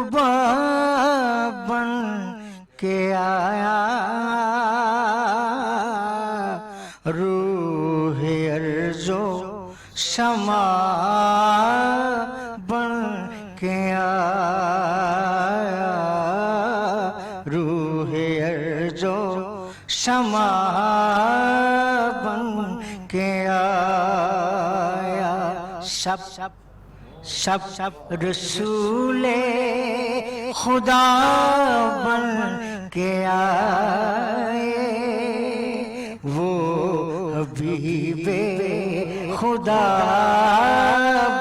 رتبہ بن کے آیا، روح ارض و سما بن کے آیا، روح ارض و سما بن کے آیا، سب رسول خدا بن کے آئے، وہ حبیب خدا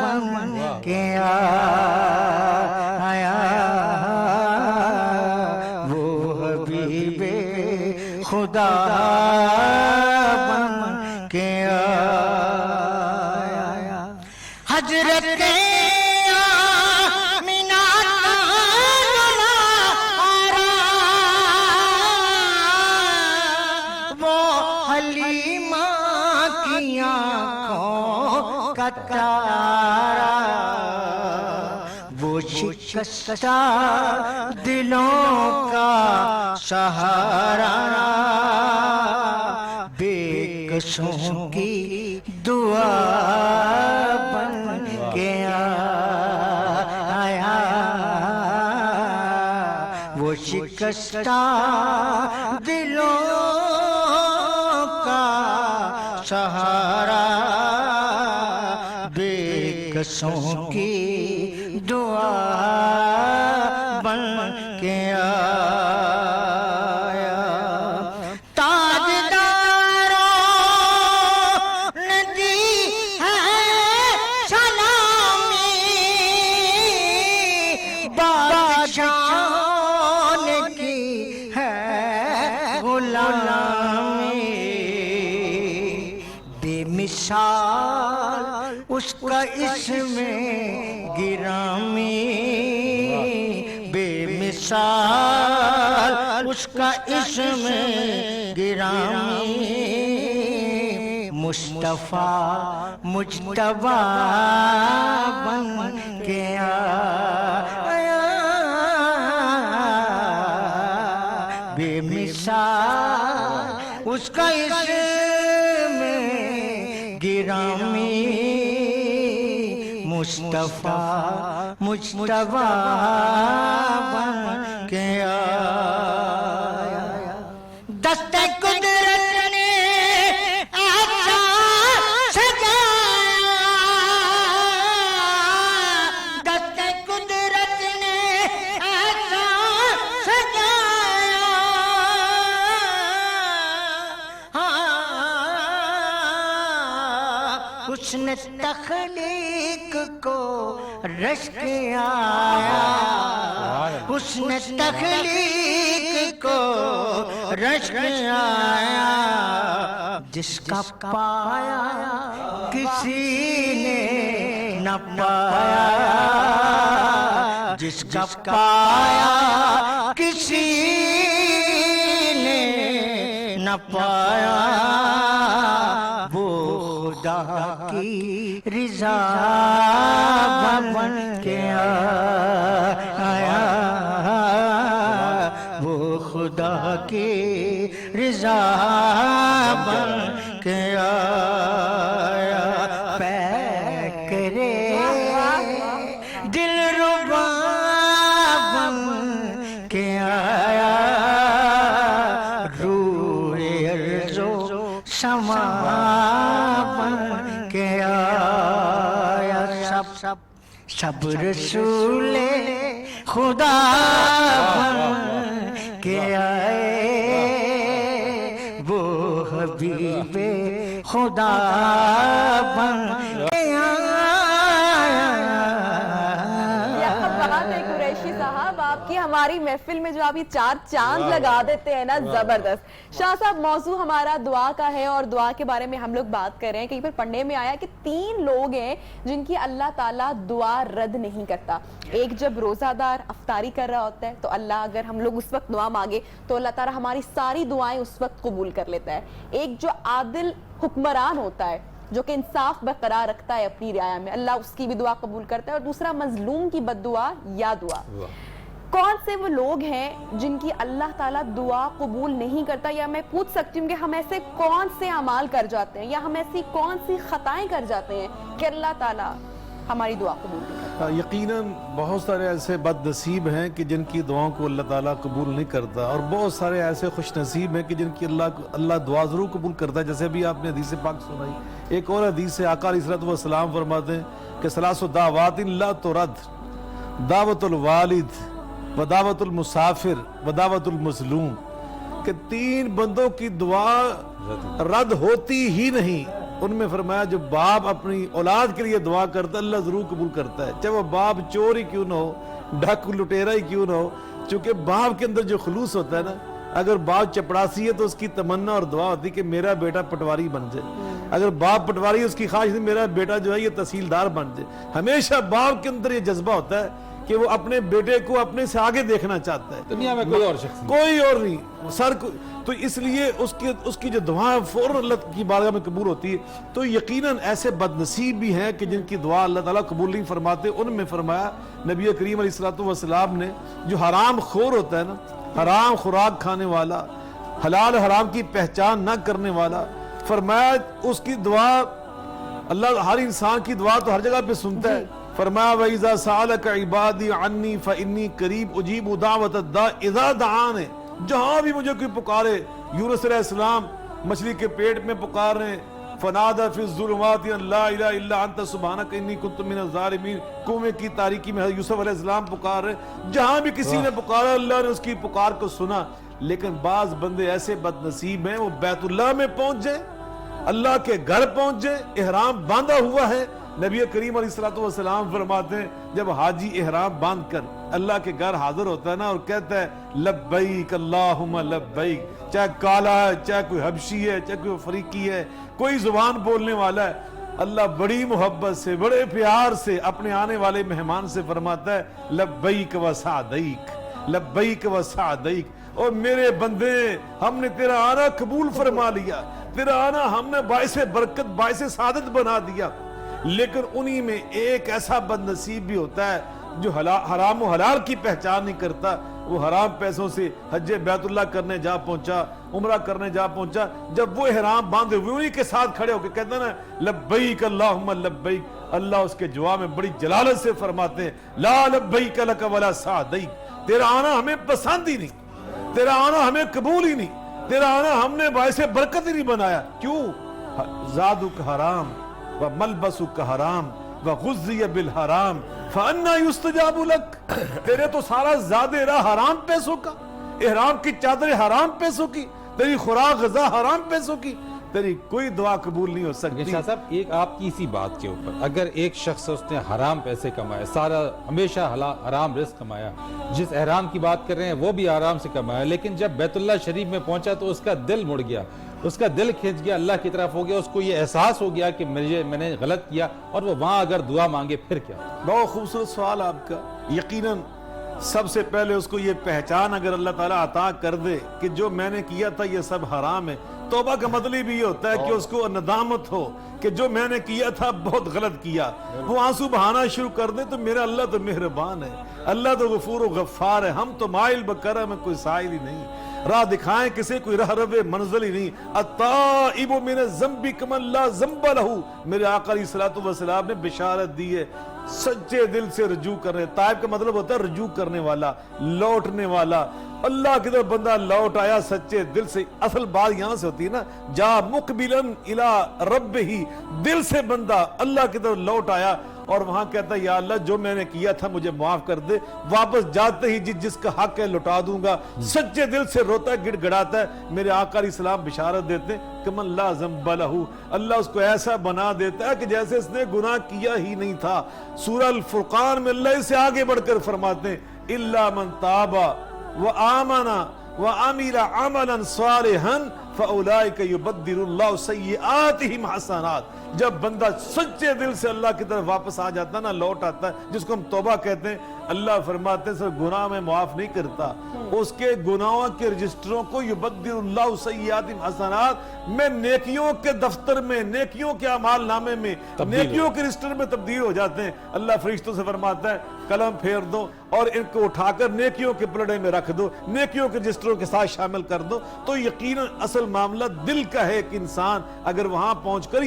بن کے آیا، وہ حبیب خدا بن کے آیا، حضرت تارا، وہ شکستہ دلوں کا سہارا، بے کسوں کی دعا بن کے آیا، وہ شکستہ دلوں کا سہارا، کسوں کی دعا بن کے آیا، تاجداروں نے دی ہے سلامی، بادشاہوں نے کی ہے غلامی، بے مثال اس کا اسم گرامی، بے مثال اس کا اسم گرامی، مصطفیٰ مجتبی بن کے آیا، بے مثال اس کا اسم گرامی، مصطفیٰ مجتبی بن کے آیا، دست قدرت نے ایسا سجایا، دست قدرت نے ایسا سجایا، اس نے تخلیق کو رشک آیا، اس نے تخلیق کو رشک آیا، جس کا پایا کسی نے نہ پایا، جس کا پایا کسی نے نہ پایا، وہ خدا کی رضا بن کے آیا، وہ خدا کی رضا بن کے آیا، پیکرے دلربا بن کے آیا، روح ارض و سما بن کے آیا، سب رسول خدا بن کے آئے، وہ حبیب خدا بن کے قریشی صاحب، آپ کی ہماری محفل میں جو آپ یہ چار چاند لگا دیتے ہیں نا، زبردست۔ شاہ صاحب، موضوع ہمارا دعا کا ہے اور دعا کے بارے میں ہم لوگ بات کر رہے ہیں۔ کہیں پر پڑھنے میں آیا کہ 3 لوگ ہیں جن کی اللہ تعالیٰ دعا رد نہیں کرتا۔ ایک جب روزہ دار افطاری کر رہا ہوتا ہے تو اللہ اگر ہم لوگ اس وقت دعا مانگے تو اللہ تعالیٰ ہماری ساری دعائیں اس وقت قبول کر لیتا ہے۔ ایک جو عادل حکمران ہوتا ہے، جو کہ انصاف برقرار رکھتا ہے اپنی رعایا میں، اللہ اس کی بھی دعا قبول کرتا ہے، اور دوسرا مظلوم کی بد دعا یا دعا۔ کون سے وہ لوگ ہیں جن کی اللہ تعالیٰ دعا قبول نہیں کرتا؟ یا میں پوچھ سکتی ہوں کہ ہم ایسے کون سے اعمال کر جاتے ہیں یا ہم ایسی کون سی خطائیں کر جاتے ہیں کہ اللہ تعالیٰ ہماری دعا قبول نہیں کرتا؟ یقیناً بہت سارے ایسے بد نصیب ہیں کہ جن کی دعاؤں کو اللہ تعالیٰ قبول نہیں کرتا، اور بہت سارے ایسے خوش نصیب ہیں کہ جن کی اللہ دعا ضرور قبول کرتا ہے. جیسے بھی آپ نے حدیث پاک سنائی، ایک اور حدیث سے آقا علیہ الصلوۃ والسلام فرماتے ہیں کہ ثلاث دعوات لا ترد، دعوت الوالد و دعوت المسافر و دعوت المظلوم، کہ 3 بندوں کی دعا رد ہوتی ہی نہیں. ان میں فرمایا جو باپ اپنی اولاد کے لیے دعا کرتا ہے اللہ ضرور قبول کرتا ہے، چاہے وہ باپ چور ہی کیوں نہ ہو، ڈاکو لٹیرا ہی کیوں نہ ہو. چونکہ باپ کے اندر جو خلوص ہوتا ہے نا، اگر باپ چپڑاسی ہے تو اس کی تمنا اور دعا ہوتی ہے کہ میرا بیٹا پٹواری بن جائے. اگر باپ پٹواری ہے اس کی خواہش ہے میرا بیٹا جو ہے یہ تحصیلدار بن جائے. ہمیشہ باپ کے اندر یہ جذبہ ہوتا ہے کہ وہ اپنے بیٹے کو اپنے سے آگے دیکھنا چاہتا ہے، دنیا میں کوئی اور شخص نہیں، کوئی اور نہیں تو اس لیے اس کی جو دعا فوراً اللہ کی بارگاہ میں قبول ہوتی ہے. تو یقیناً ایسے بد نصیب بھی ہیں کہ جن کی دعا اللہ تعالیٰ قبول نہیں فرماتے. ان میں فرمایا نبی کریم علیہ الصلوۃ والسلام نے، جو حرام خور ہوتا ہے نا، حرام خوراک کھانے والا، حلال حرام کی پہچان نہ کرنے والا، فرمایا اس کی دعا اللہ ہر انسان کی دعا تو ہر جگہ پہ سنتا ہے. فرمایا وَإِذَا سَأَلَكَ عِبَادِي عَنِّي فَإِنِّي قَرِيبٌ أُجِيبُ دَعْوَةَ الدَّاعِ إِذَا دَعَانِ. جہاں بھی مجھے کوئی پکارے، یونس علیہ السلام مچھلی کے پیٹ میں پکار رہے ہیں، فَنَادَى فِي الظُّلُمَاتِ أَن لَا إِلَهَ إِلَّا أَنْتَ سُبْحَانَكَ إِنِّي كُنْتُ مِنَ الظَّالِمِينَ. کنویں کی تاریکی میں حضرت یوسف علیہ السلام پکار رہے ہیں. جہاں بھی کسی نے پکارا اللہ نے اس کی پکار کو سنا. لیکن بعض بندے ایسے بد نصیب ہیں وہ بیت اللہ میں پہنچ جائیں، اللہ کے گھر پہنچ جائیں، احرام باندھا ہوا ہے. نبی کریم علیہ الصلوۃ والسلام فرماتے ہیں جب حاجی احرام باندھ کر اللہ کے گھر حاضر ہوتا ہے نا اور کہتا ہے لبیک اللہم لبیک، چاہے کالا ہے، چاہے کوئی حبشی ہے، چاہے کوئی افریقی ہے، کوئی زبان بولنے والا ہے، اللہ بڑی محبت سے بڑے پیار سے اپنے آنے والے مہمان سے فرماتا ہے لبیک و سعدیک، لبیک و سعدیک. اور میرے بندے ہم نے تیرا آنا قبول فرما لیا، تیرا آنا ہم نے باعث برکت باعث سعادت بنا دیا. لیکن انہی میں ایک ایسا بد نصیب بھی ہوتا ہے جو حرام و حلال کی پہچان نہیں کرتا. وہ حرام پیسوں سے حج بیت اللہ کرنے جا پہنچا، عمرہ کرنے جا پہنچا، جب وہ احرام باندھے ہوئے انہی کے ساتھ کھڑے ہو کے کہتا نا لبیک اللہم لبیک، اللہ اس کے جواب میں بڑی جلالت سے فرماتے ہیں لا لبیک لک ولا سعدیک. تیرا آنا ہمیں پسند ہی نہیں، تیرا آنا ہمیں قبول ہی نہیں، تیرا آنا ہم نے باعث برکت ہی نہیں بنایا. کیوں؟ زادک حرام وملبسک حرام وغذی بالحرام فانا یستجاب لک. تیرے تو سارا زادے رہا حرام پیسوں کا، احرام کی چادر حرام پیسوں کی، تیری خوراک غذا حرام پیسوں کی، تیری کوئی دعا قبول نہیں ہو سکتی. شاہ صاحب ایک آپ کی اسی بات کے اوپر اگر ایک شخص اس نے حرام پیسے کمائے، سارا ہمیشہ حرام رزق کمایا، جس احرام کی بات کر رہے ہیں وہ بھی حرام سے کمایا، لیکن جب بیت اللہ شریف میں پہنچا تو اس کا دل مڑ گیا، اس کا دل کھینچ گیا اللہ کی طرف ہو گیا، اس کو یہ احساس ہو گیا کہ میں نے غلط کیا، اور وہ وہاں اگر دعا مانگے پھر کیا؟ بہت خوبصورت سوال آپ کا. یقیناً سب سے پہلے اس کو یہ پہچان اگر اللہ تعالیٰ عطا کر دے کہ جو میں نے کیا تھا یہ سب حرام ہے. توبہ کا مطلب یہ ہوتا ہے کہ اس کو ندامت ہو کہ جو میں نے کیا تھا بہت غلط کیا. وہ آنسو بہانا شروع کر دے تو میرا اللہ تو مہربان ہے، اللہ تو غفور و غفار ہے، ہم تو مائل بکرم ہے، کوئی سائل ہی نہیں، راہ دکھائیں کسے کوئی راہ رب منزل ہی نہیں. التائب من الذنب کمن لا ذنب لہ. میرے آقا علیہ الصلوۃ والسلام نے بشارت دی ہے سچے دل سے رجوع کرنے. تائب کا مطلب ہوتا ہے رجوع کرنے والا، لوٹنے والا. اللہ کی طرف بندہ لوٹ آیا سچے دل سے. اصل بات یہاں سے ہوتی ہے نا جا مقبلاً الی ربہ، دل سے بندہ اللہ کی طرف لوٹ آیا اور وہاں کہتا ہے یا اللہ جو میں نے کیا تھا مجھے معاف کر دے. واپس جاتے ہی جس کا حق ہے لٹا دوں گا. سچے دل سے روتا ہے، گڑ گڑاتا ہے. میرے آقا علیہ السلام بشارت دیتے ہیں کہ من لا ذنب لہ، اللہ اس کو ایسا بنا دیتا ہے کہ جیسے اس نے گناہ کیا ہی نہیں تھا. سورہ الفرقان میں اللہ اسے آگے بڑھ کر فرماتے ہیں الا من تاب وآمن وعمل عملا صالحا فاولئک یبدل اللہ سیئاتہم حسنات. جب بندہ سچے دل سے اللہ کی طرف واپس آ جاتا ہے نا، لوٹ آتا ہے، جس کو ہم توبہ کہتے ہیں، اللہ فرماتے ہیں صرف گناہ میں معاف نہیں کرتا، اس کے گناہوں کے رجسٹروں کو یبدل اللہ سیئاتہم حسنات، میں نیکیوں کے دفتر میں، نیکیوں کے اعمال نامے میں، نیکیوں کے رجسٹر میں تبدیل ہو جاتے ہیں. اللہ فرشتوں سے فرماتا ہے قلم پھیر دو اور ان کو اٹھا کر نیکیوں کے پلڑے میں رکھ دو, نیکیوں کے رجسٹروں کے ساتھ شامل کر دو, تو یقیناً اصل معاملہ دل کا ہے کہ انسان اگر وہاں پہنچ کر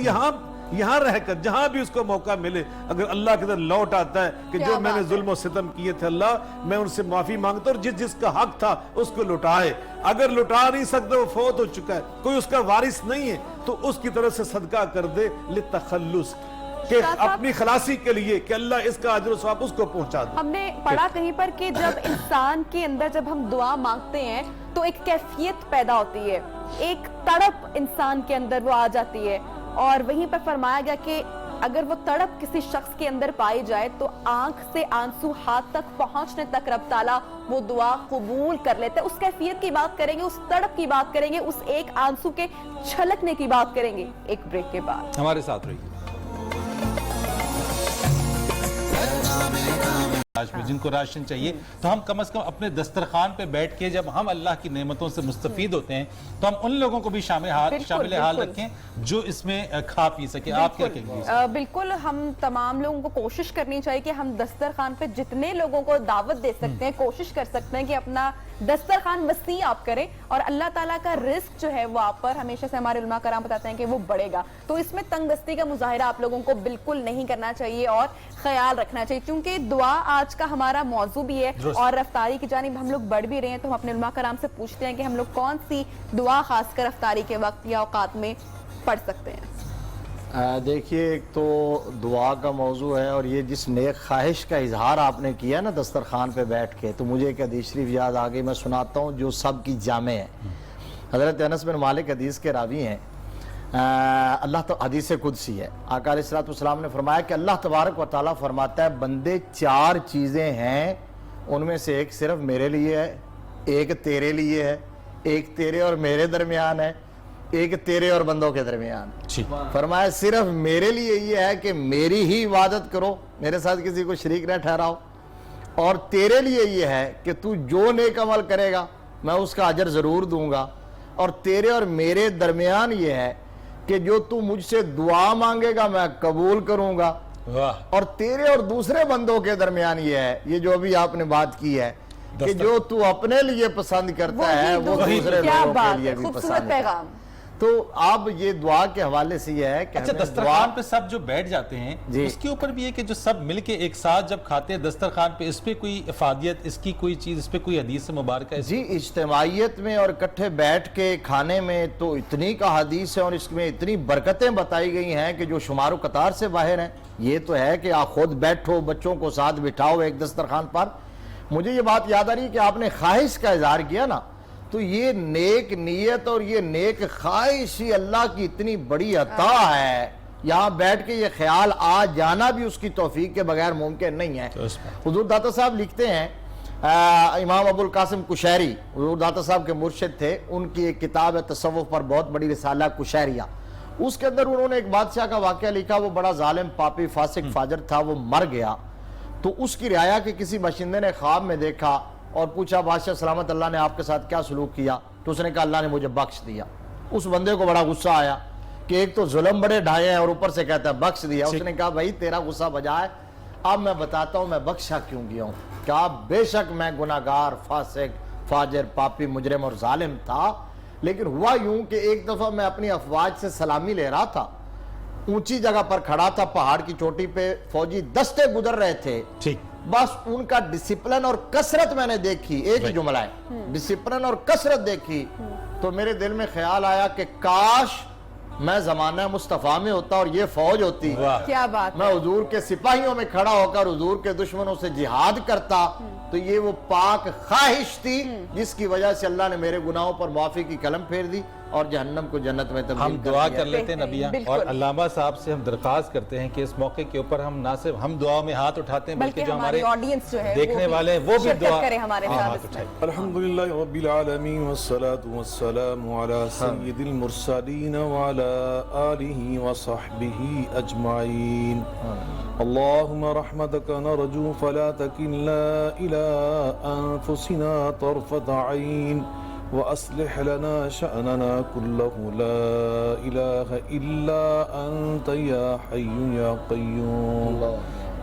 یہاں رہ کر جہاں بھی اس کو موقع ملے اگر اللہ کی طرف لوٹ آتا ہے کہ جو میں نے ظلم و ستم کیے تھے اللہ میں ان سے معافی مانگتا ہوں, اور جس کا حق تھا اس کو لٹائے. اگر لٹا نہیں سکتا وہ فوت ہو چکا ہے, کوئی اس کا وارث نہیں ہے, تو اس کی طرف سے صدقہ کر دے للتخلص, کہ اپنی خلاصی کے لیے کہ اللہ اس کا اجر و ثواب اس کو پہنچا دے. ہم نے پڑھا کہیں پر کہ جب انسان کے اندر جب ہم دعا مانگتے ہیں تو ایک کیفیت پیدا ہوتی ہے, ایک تڑپ انسان کے اندر وہ آ جاتی ہے, اور وہیں پر فرمایا گیا کہ اگر وہ تڑپ کسی شخص کے اندر پائی جائے تو آنکھ سے آنسو ہاتھ تک پہنچنے تک رب تعالیٰ وہ دعا قبول کر لیتے ہیں. اس کیفیت کی بات کریں گے, اس تڑپ کی بات کریں گے, اس ایک آنسو کے چھلکنے کی بات کریں گے ایک بریک کے بعد. ہمارے ساتھ رہیے. جن کو راشن چاہیے تو ہم کم از کم اپنے دسترخوان پہ بیٹھ کے جب ہم اللہ کی نعمتوں سے مستفید ہوتے ہیں تو ہم ان لوگوں کو بھی شامل حال رکھیں جو اس میں کھا پی سکے. آپ کیا کہیں گے؟ بالکل, ہم تمام لوگوں کو کوشش کرنی چاہیے کہ ہم دسترخوان پہ جتنے لوگوں کو دعوت دے سکتے ہیں کوشش کر سکتے ہیں کہ اپنا دسترخوان وسیع آپ کریں, اور اللہ تعالیٰ کا رزق جو ہے وہ آپ پر ہمیشہ سے ہمارے علماء کرام بتاتے ہیں کہ وہ بڑھے گا. تو اس میں تنگ دستی کا مظاہرہ آپ لوگوں کو بالکل نہیں کرنا چاہیے اور خیال رکھنا چاہیے, کیونکہ دعا آج کا ہمارا موضوع بھی ہے اور رفتاری کی جانب ہم لوگ بڑھ بھی رہے ہیں. تو ہم اپنے علماء کرام سے پوچھتے ہیں کہ ہم لوگ کون سی دعا خاص کر رفتاری کے وقت یا اوقات میں پڑھ سکتے ہیں. دیکھیے, ایک تو دعا کا موضوع ہے, اور یہ جس نیک خواہش کا اظہار آپ نے کیا نا دسترخوان پہ بیٹھ کے, تو مجھے ایک حدیث شریف یاد آ گئی, میں سناتا ہوں جو سب کی جامع ہے. حضرت انس بن مالک حدیث کے راوی ہیں. اللہ تو حدیث قدسی ہے, آقا علیہ السلام نے فرمایا کہ اللہ تبارک و تعالیٰ فرماتا ہے بندے 4 چیزیں ہیں, ان میں سے ایک صرف میرے لیے ہے, ایک تیرے لیے ہے, ایک تیرے اور میرے درمیان ہے, ایک تیرے اور بندوں کے درمیان. فرمایا صرف میرے لیے یہ ہے کہ میری ہی عبادت کرو, میرے ساتھ کسی کو شریک نہ ٹھہراؤ, اور تیرے لیے یہ ہے کہ تو جو نیک عمل کرے گا میں اس کا اجر ضرور دوں گا, اور تیرے اور میرے درمیان یہ ہے کہ جو تو مجھ سے دعا مانگے گا میں قبول کروں گا, اور تیرے اور دوسرے بندوں کے درمیان یہ ہے, یہ جو ابھی آپ نے بات کی ہے کہ جو تو اپنے لیے پسند کرتا ہے وہ دوسرے لوگوں کے لیے بھی پسند کرتا ہے. تو اب یہ دعا کے حوالے سے یہ ہے کہ اچھا دسترخوان پہ سب جو بیٹھ جاتے ہیں اس کے اوپر بھی ہے کہ جو سب مل کے ایک ساتھ جب کھاتے ہیں دسترخوان پہ, اس پہ کوئی افادیت, اس کی کوئی چیز, اس پہ کوئی حدیث مبارکہ ہے؟ جی, اجتماعیت میں اور اکٹھے بیٹھ کے کھانے میں تو اتنی کا حدیث ہے اور اس میں اتنی برکتیں بتائی گئی ہیں کہ جو شمار و قطار سے باہر ہیں. یہ تو ہے کہ آپ خود بیٹھو, بچوں کو ساتھ بٹھاؤ ایک دسترخوان پر. مجھے یہ بات یاد آ رہی ہے کہ آپ نے خواہش کا اظہار کیا نا, تو یہ نیک نیت اور یہ نیک خواہش ہی اللہ کی اتنی بڑی عطا ہے, یہاں بیٹھ کے یہ خیال آ جانا بھی اس کی توفیق کے بغیر ممکن نہیں ہے. حضور داتا صاحب لکھتے ہیں, امام ابو القاسم قشیری حضور داتا صاحب کے مرشد تھے, ان کی ایک کتاب ہے تصوف پر بہت بڑی رسالہ قشیریہ, اس کے اندر انہوں نے ایک بادشاہ کا واقعہ لکھا, وہ بڑا ظالم پاپی فاسق فاجر تھا, وہ مر گیا. تو اس کی رعایا کہ کسی باشندے نے خواب میں دیکھا اور پوچھا بادشاہ سلامت اللہ نے آپ کے ساتھ کیا سلوک کیا, تو اس نے کہا اللہ نے مجھے بخش دیا. اس بندے کو بڑا غصہ آیا کہ ایک تو ظلم بڑے ڈھائے ہیں اور اوپر سے کہتا ہے بخش دیا. اس نے کہا بھائی تیرا غصہ بجا ہے, اب میں بتاتا ہوں میں بخشا کیوں گیا ہوں. کہا بے شک میں گناہگار فاسق فاجر پاپی مجرم اور ظالم تھا, لیکن ہوا یوں کہ ایک دفعہ میں اپنی افواج سے سلامی لے رہا تھا, اونچی جگہ پر کھڑا تھا, پہاڑ کی چوٹی پہ فوجی دستے گزر رہے تھے, بس ان کا ڈسپلن اور کثرت میں نے دیکھی, ایک ہی جملہ ہے, ڈسپلن اور کثرت دیکھی, تو میرے دل میں خیال آیا کہ کاش میں زمانہ مصطفیٰ میں ہوتا اور یہ فوج ہوتی, کیا بات, میں حضور کے سپاہیوں میں کھڑا ہو کر حضور کے دشمنوں سے جہاد کرتا. تو یہ وہ پاک خواہش تھی جس کی وجہ سے اللہ نے میرے گناہوں پر معافی کی قلم پھیر دی اور جہنم کو جنت میں تبدیل ہم کر دعا دیا. کر لیتے ہیں نبیہ, اور علامہ صاحب سے ہم درخواست کرتے ہیں کہ اس موقع کے اوپر ہم نہ صرف ہم دعا میں ہاتھ اٹھاتے ہیں بلکہ جو ہمارے آڈینس جو ہے دیکھنے والے ہیں وہ بھی دعا کرے ہمارے ہاتھ اٹھائیں. الحمدللہ رب العالمین والصلاة والسلام علی سید المرسلین وعلی آلہ وصحبہ اجمعین. اللہم رحمتک نرجو فلا تکلنا الى انفسنا طرفت عین وأصلح لنا شأننا كله لا إله إلا أنت يا حي يا قيوم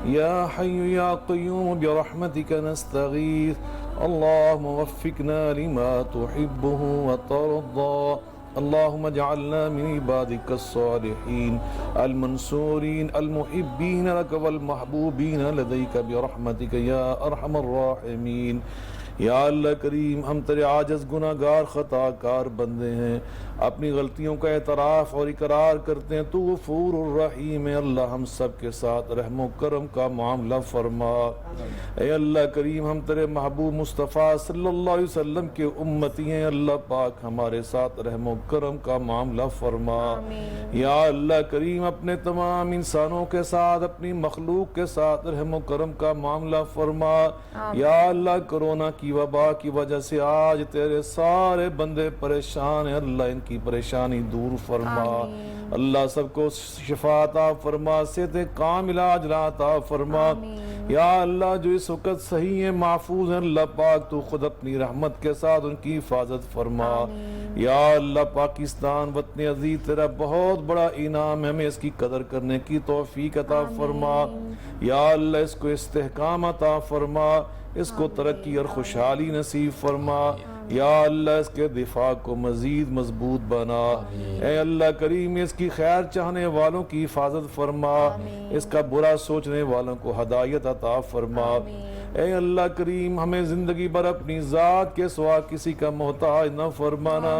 يا حي يا قيوم برحمتك نستغيث اللهم وفقنا لما تحبه وترضى اللهم اجعلنا من عبادك الصالحين المنصورين المحبين لك والمحبوبين لديك برحمتك يا ارحم الراحمين یا اللہ کریم ہم تیرے عاجز گناہگار خطا کار بندے ہیں اپنی غلطیوں کا اعتراف اور اقرار کرتے ہیں تو غفور الرحیم ہے اللہ ہم سب کے ساتھ رحم و کرم کا معاملہ فرما اے اللہ کریم ہم تیرے محبوب مصطفیٰ صلی اللہ علیہ وسلم کے امتی ہیں اللہ پاک ہمارے ساتھ رحم و کرم کا معاملہ فرما یا اللہ کریم اپنے تمام انسانوں کے ساتھ اپنی مخلوق کے ساتھ رحم و کرم کا معاملہ فرما یا اللہ کرونا کی وبا کی وجہ سے آج تیرے سارے بندے پریشان ہیں اللہ ان کی پریشانی دور فرما اللہ سب کو شفا عطا فرما صحت کاملہ عاجلہ عطا فرما یا اللہ جو اس وقت صحیح ہیں محفوظ ہیں اللہ پاک تو خود اپنی رحمت کے ساتھ ان کی حفاظت فرما یا اللہ پاکستان وطن عزیز تیرا بہت بڑا انعام ہے ہمیں اس کی قدر کرنے کی توفیق عطا فرما یا اللہ اس کو استحکام عطا فرما اس کو ترقی اور خوشحالی نصیب فرما یا اللہ اس کے دفاع کو مزید مضبوط بنا اے اللہ کریم اس کی خیر چاہنے والوں کی حفاظت فرما اس کا برا سوچنے والوں کو ہدایت عطا فرما اے اللہ کریم ہمیں زندگی بھر اپنی ذات کے سوا کسی کا محتاج نہ فرمانا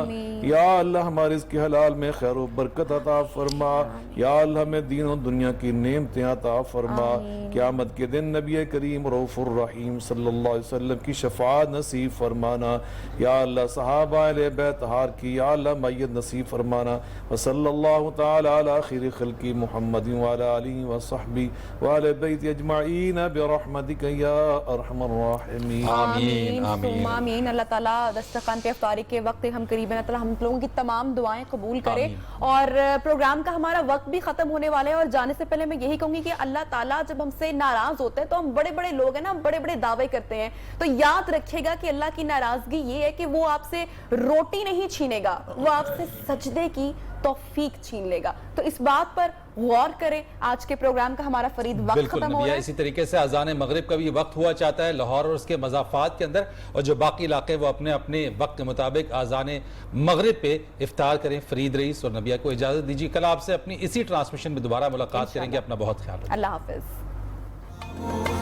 یا اللہ ہمارے اس کے حلال میں خیر و برکت عطا فرما یا اللہ ہمیں دین و دنیا کی نعمتیں عطا فرما قیامت کے دن نبی کریم رؤوف الرحیم صلی اللہ علیہ وسلم کی شفاعت نصیب فرمانا یا اللہ صحابہ اہل بیت ہار کی یا اللہ معیت نصیب فرمانا وصلی اللہ تعالی علی خیر خلق محمد وعلی آلہ وصحبہ وعلی بیت اجمعین برحمتک یا ارحم الراحمین آمین ثم آمین اللہ تعالیٰ دسترخوان پہ افطاری کے وقت ہم قریب ہیں اللہ تعالیٰ ہم لوگوں کی تمام دعائیں قبول کرے اور پروگرام کا ہمارا وقت بھی ختم ہونے والا ہے اور جانے سے پہلے میں یہی کہوں گی کہ اللہ تعالیٰ جب ہم سے ناراض ہوتے ہیں تو ہم بڑے بڑے لوگ ہیں نا بڑے بڑے دعوے کرتے ہیں تو یاد رکھے گا کہ اللہ کی ناراضگی یہ ہے کہ وہ آپ سے روٹی نہیں چھینے گا وہ آپ سے سجدے کی توفیق چھین لے گا تو اس بات پر غور کریں آج کے پروگرام کا ہمارا فرید وقت ختم ہو رہا ہے اسی طریقے سے اذان مغرب کا بھی وقت ہوا چاہتا ہے لاہور اور اس کے مضافات کے اندر اور جو باقی علاقے وہ اپنے اپنے وقت کے مطابق اذان مغرب پہ افطار کریں فرید رئیس اور نبیہ کو اجازت دیجیے کل آپ سے اپنی اسی ٹرانسمیشن میں دوبارہ ملاقات کریں گے اپنا بہت خیال رکھیں اللہ حافظ